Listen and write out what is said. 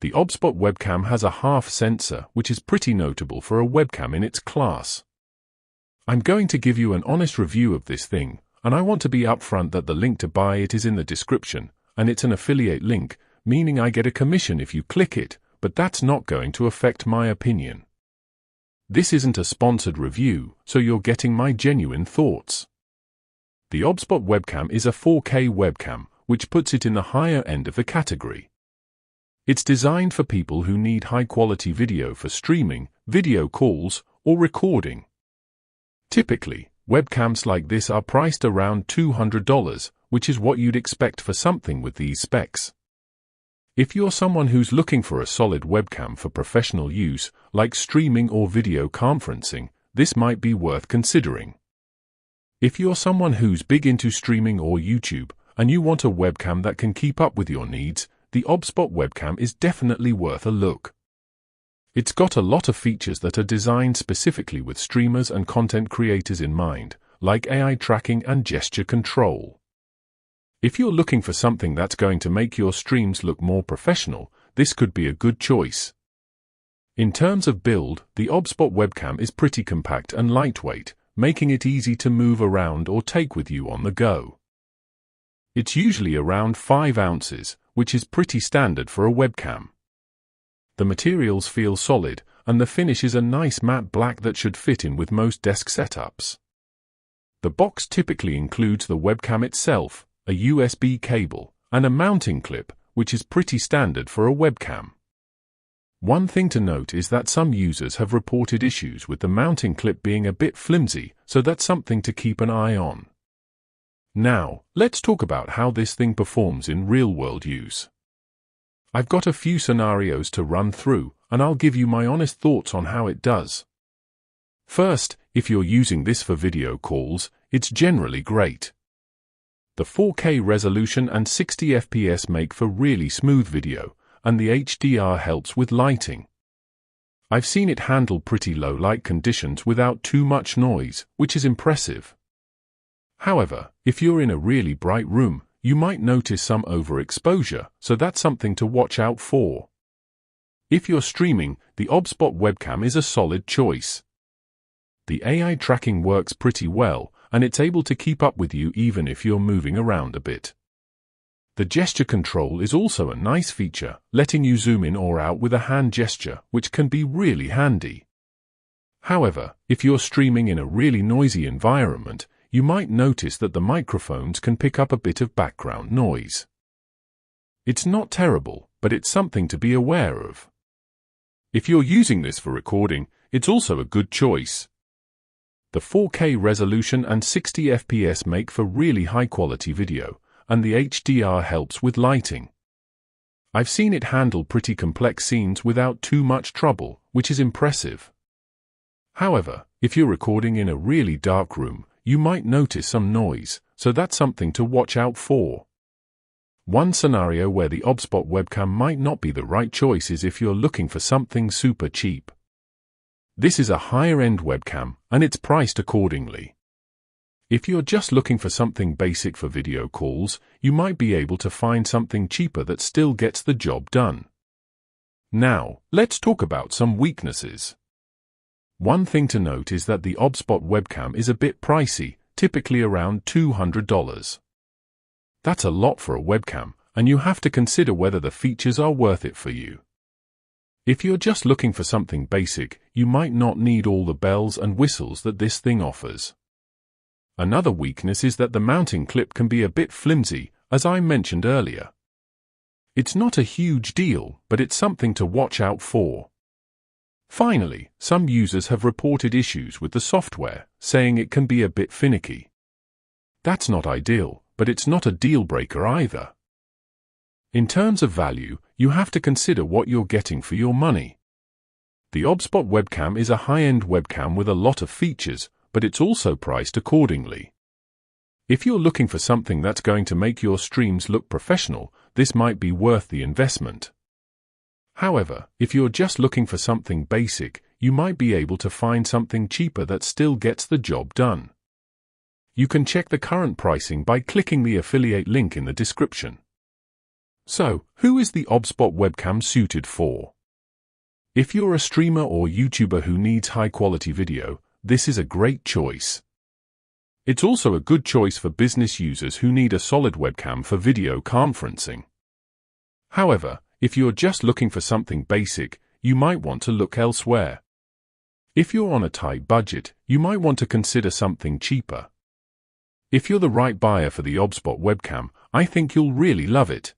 The OBSBOT webcam has a half sensor, which is pretty notable for a webcam in its class. I'm going to give you an honest review of this thing, and I want to be upfront that the link to buy it is in the description, and it's an affiliate link, meaning I get a commission if you click it, but that's not going to affect my opinion. This isn't a sponsored review, so you're getting my genuine thoughts. The OBSBOT webcam is a 4K webcam, which puts it in the higher end of the category. It's designed for people who need high-quality video for streaming, video calls, or recording. Typically, webcams like this are priced around $200, which is what you'd expect for something with these specs. If you're someone who's looking for a solid webcam for professional use, like streaming or video conferencing, this might be worth considering. If you're someone who's big into streaming or YouTube, and you want a webcam that can keep up with your needs, the OBSBOT webcam is definitely worth a look. It's got a lot of features that are designed specifically with streamers and content creators in mind, like AI tracking and gesture control. If you're looking for something that's going to make your streams look more professional, this could be a good choice. In terms of build, the OBSBOT webcam is pretty compact and lightweight, making it easy to move around or take with you on the go. It's usually around 5 ounces, which is pretty standard for a webcam. The materials feel solid, and the finish is a nice matte black that should fit in with most desk setups. The box typically includes the webcam itself, a USB cable, and a mounting clip, which is pretty standard for a webcam. One thing to note is that some users have reported issues with the mounting clip being a bit flimsy, so that's something to keep an eye on. Now, let's talk about how this thing performs in real-world use. I've got a few scenarios to run through, and I'll give you my honest thoughts on how it does. First, if you're using this for video calls, it's generally great. The 4K resolution and 60 FPS make for really smooth video, and the HDR helps with lighting. I've seen it handle pretty low light conditions without too much noise, which is impressive. However, if you're in a really bright room, you might notice some overexposure, so that's something to watch out for. If you're streaming, the OBSBOT webcam is a solid choice. The AI tracking works pretty well, and it's able to keep up with you even if you're moving around a bit. The gesture control is also a nice feature, letting you zoom in or out with a hand gesture, which can be really handy. However, if you're streaming in a really noisy environment, you might notice that the microphones can pick up a bit of background noise. It's not terrible, but it's something to be aware of. If you're using this for recording, it's also a good choice. The 4K resolution and 60 FPS make for really high-quality video, and the HDR helps with lighting. I've seen it handle pretty complex scenes without too much trouble, which is impressive. However, if you're recording in a really dark room, you might notice some noise, so that's something to watch out for. One scenario where the OBSBOT webcam might not be the right choice is if you're looking for something super cheap. This is a higher-end webcam, and it's priced accordingly. If you're just looking for something basic for video calls, you might be able to find something cheaper that still gets the job done. Now, let's talk about some weaknesses. One thing to note is that the OBSBOT webcam is a bit pricey, typically around $200. That's a lot for a webcam, and you have to consider whether the features are worth it for you. If you're just looking for something basic, you might not need all the bells and whistles that this thing offers. Another weakness is that the mounting clip can be a bit flimsy, as I mentioned earlier. It's not a huge deal, but it's something to watch out for. Finally, some users have reported issues with the software, saying it can be a bit finicky. That's not ideal, but it's not a deal breaker either. In terms of value, you have to consider what you're getting for your money. The OBSBOT webcam is a high-end webcam with a lot of features, but it's also priced accordingly. If you're looking for something that's going to make your streams look professional, this might be worth the investment. However, if you're just looking for something basic, you might be able to find something cheaper that still gets the job done. You can check the current pricing by clicking the affiliate link in the description. So, who is the OBSBOT webcam suited for? If you're a streamer or YouTuber who needs high-quality video, this is a great choice. It's also a good choice for business users who need a solid webcam for video conferencing. However, if you're just looking for something basic, you might want to look elsewhere. If you're on a tight budget, you might want to consider something cheaper. If you're the right buyer for the OBSBOT webcam, I think you'll really love it.